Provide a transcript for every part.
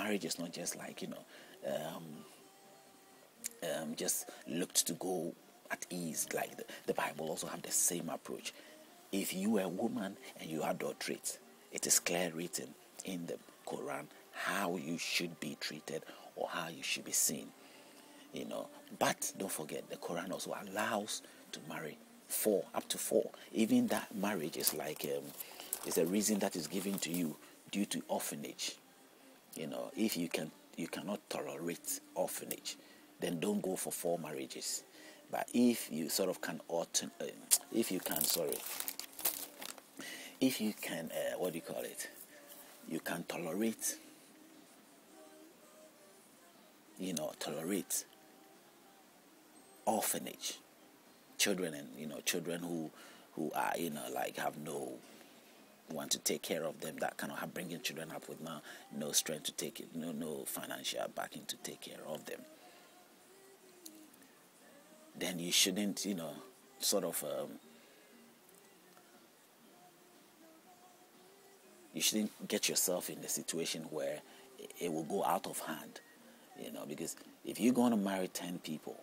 marriage is not just like, just looked to go at ease. Like the Bible also have the same approach. If you are a woman and you adulterate, it is clear written in the Quran how you should be treated or how you should be seen. But don't forget, the Quran also allows to marry up to four. Even that marriage is like is a reason that is given to you due to orphanage. If you cannot tolerate orphanage, then don't go for 4 marriages. But if you sort of can if you can what do you call it? You can tolerate orphanage children, and children who are like have no one to take care of them, that cannot have bringing children up with no strength to take it, no financial backing to take care of them, then you shouldn't you shouldn't get yourself in a situation where it will go out of hand, because if you're going to marry 10 people,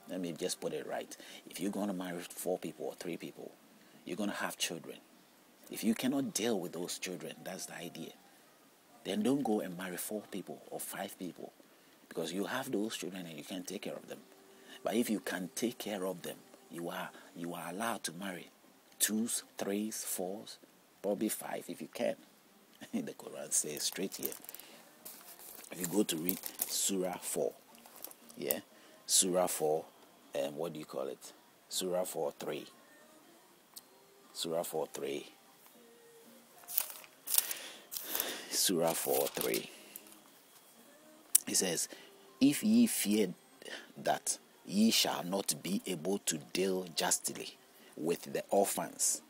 let me just put it right, if you're going to marry 4 people or 3 people, you're going to have children. If you cannot deal with those children, that's the idea, then don't go and marry 4 people or 5 people, because you have those children and you can't take care of them. But if you can take care of them, you are allowed to marry 2s, 3s, 4s, probably 5 if you can. The Quran says straight here. If you go to read Surah 4, Surah 4, what do you call it? Surah 4:3. Surah 4:3. Surah 4:3. It says, if ye fear that ye shall not be able to deal justly with the orphans,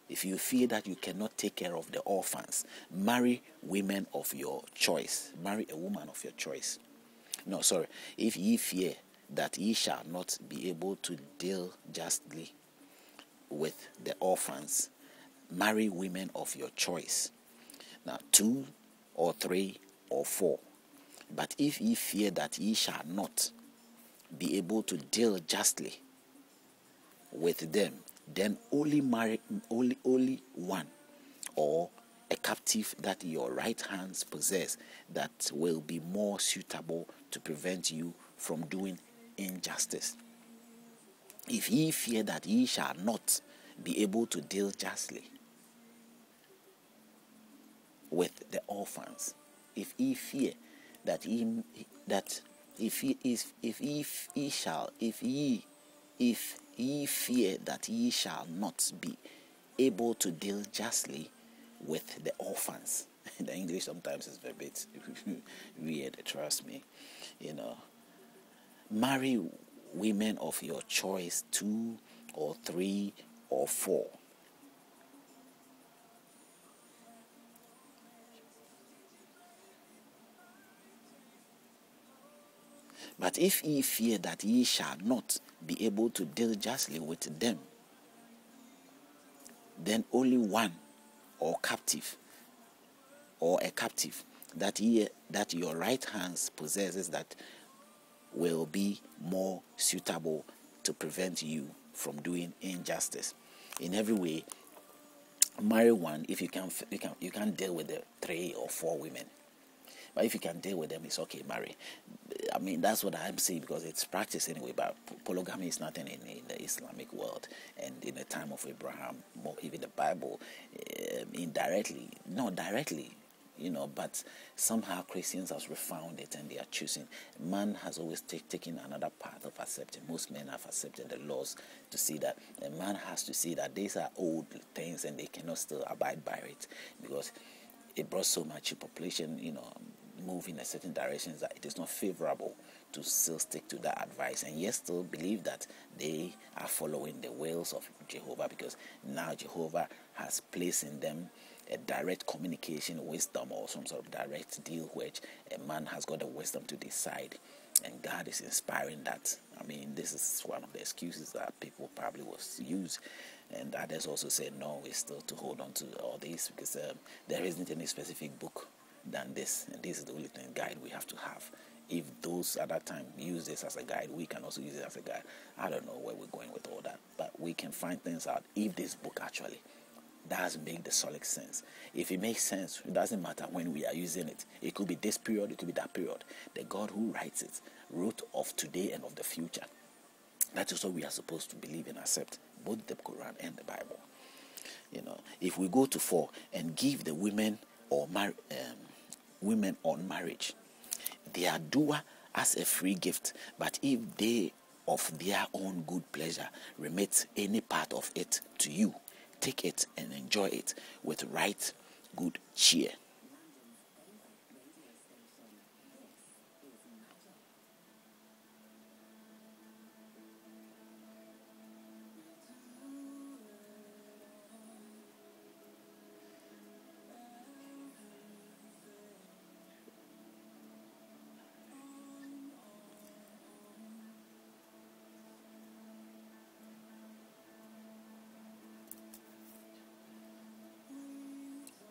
if you fear that you cannot take care of the orphans, marry women of your choice. Marry a woman of your choice. No, sorry. If ye fear that ye shall not be able to deal justly with the orphans, marry women of your choice. Now, 2 or 3 or 4. But if ye fear that ye shall not be able to deal justly with them, then only marry only one, or a captive that your right hands possess, that will be more suitable to prevent you from doing injustice. If ye fear that ye shall not be able to deal justly with the orphans, if ye fear that ye fear that ye shall not be able to deal justly with the orphans. The English sometimes is a bit weird, trust me. Marry women of your choice, 2 or 3 or 4. But if ye fear that ye shall not be able to deal justly with them, then only one, or captive, or a captive that your right hands possesses, that will be more suitable to prevent you from doing injustice. In every way, marry one. If you can't deal with the 3 or 4 women. But if you can deal with them, it's okay, marry. I mean, that's what I'm saying, because it's practiced anyway. But polygamy is nothing in the Islamic world. And in the time of Abraham, even the Bible, indirectly, not directly, but somehow Christians have refound it and they are choosing. Man has always taken another path of accepting. Most men have accepted the laws to see that a man has to see that these are old things and they cannot still abide by it, because it brought so much population, move in a certain direction that it is not favorable to still stick to that advice, and yet still believe that they are following the wills of Jehovah, because now Jehovah has placed in them a direct communication wisdom, or some sort of direct deal, which a man has got the wisdom to decide, and God is inspiring that. I mean, this is one of the excuses that people probably will use, and others also say no, it's still to hold on to all this, because there isn't any specific book than this, and this is the only thing guide we have to have. If those at that time use this as a guide, we can also use it as a guide. I don't know where we're going with all that, but we can find things out if this book actually does make the solid sense. If it makes sense, it doesn't matter when we are using it. It could be this period, it could be that period. The God who writes it wrote of today and of the future. That is what we are supposed to believe and accept, both the Quran and the Bible. If we go to 4 and give the women or women on marriage their doer as a free gift, but if they of their own good pleasure remit any part of it to you, take it and enjoy it with right good cheer.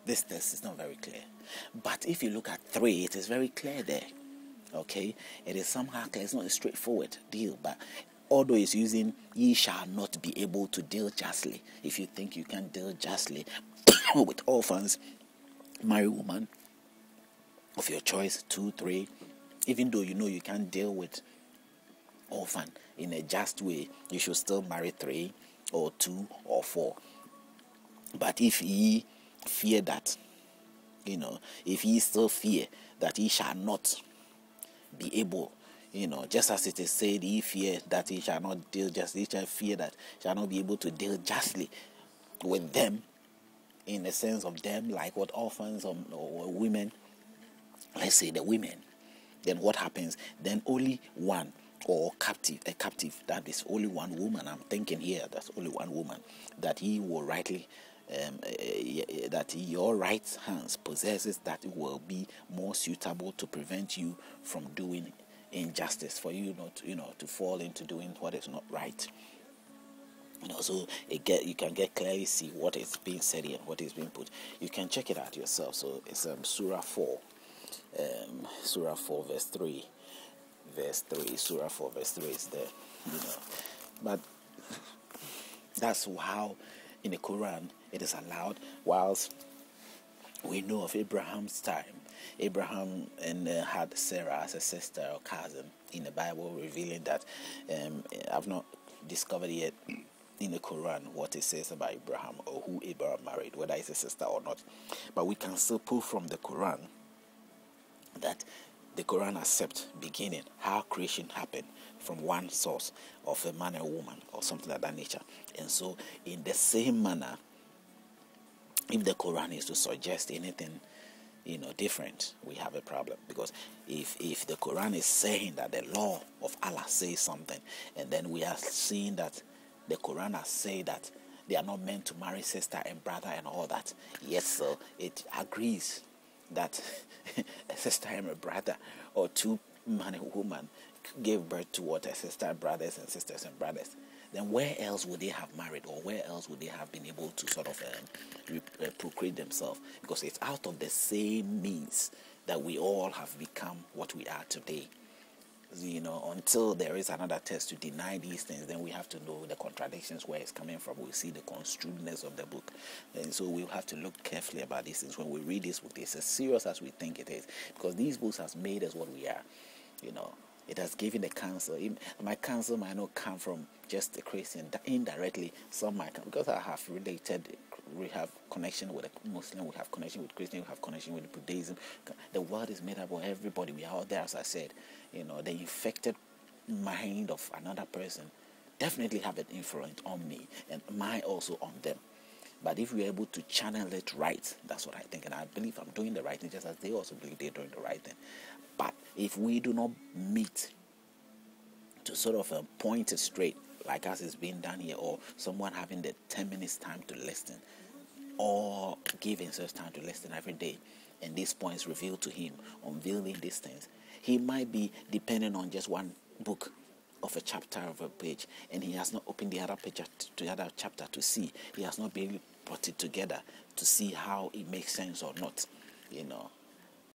This test is not very clear. But if you look at 3, it is very clear there. Okay? It is somehow clear. It's not a straightforward deal. But although it's using, ye shall not be able to deal justly. If you think you can deal justly with orphans, marry woman of your choice, 2, 3. Even though you can't deal with orphan in a just way, you should still marry 3 or 2 or 4. But if ye fear that, if ye still fear that ye shall not be able, just as it is said, ye fear that ye shall not deal justly, ye shall fear that shall not be able to deal justly with them, in the sense of them, like what orphans or women, let's say the women, then what happens? Then only one, or a captive, that is only one woman. I'm thinking here, that's only one woman, that he will rightly that your right hands possesses, that it will be more suitable to prevent you from doing injustice, for you not to fall into doing what is not right. So you can clearly see what is being said here and what is being put. You can check it out yourself. So it's Surah 4, Surah 4 verse 3, Surah 4 verse 3 is there. But that's how in the Quran it is allowed. Whilst we know of Abraham's time, Abraham had Sarah as a sister or cousin in the Bible, revealing that I've not discovered yet in the Quran what it says about Abraham or who Abraham married, whether it's a sister or not. But we can still pull from the Quran that the Quran accepts beginning how creation happened from one source of a man and woman or something like that nature. And so in the same manner, if the Quran is to suggest anything different, we have a problem. Because if the Quran is saying that the law of Allah says something, and then we are seeing that the Quran has said that they are not meant to marry sister and brother and all that, yes, so it agrees that a sister and a brother, or two man and woman, gave birth to what? A sister, brothers and sisters and brothers. Then where else would they have married, or where else would they have been able to sort of procreate themselves? Because it's out of the same means that we all have become what we are today. Until there is another test to deny these things, then we have to know the contradictions, where it's coming from. We see the construedness of the book, and so we have to look carefully about these things when we read this book. It's as serious as we think it is, because these books has made us what we are. It has given the counsel. My counsel might not come from just a Christian. Indirectly, some might come, because I have related. We have connection with a Muslim, we have connection with Christian, we have connection with Buddhism. The world is made up of everybody. We are all there, as I said. The infected mind of another person definitely have an influence on me, and mine also on them. But if we're able to channel it right, that's what I think. And I believe I'm doing the right thing, just as they also believe they're doing the right thing. But if we do not meet to sort of point it straight, like as it's being done here, or someone having the 10 minutes time to listen, or giving such time to listen every day, and these points revealed to him, unveiling these things, he might be dependent on just one book of a chapter of a page, and he has not opened the other page to the other chapter to see. He has not been able to put it together to see how it makes sense or not.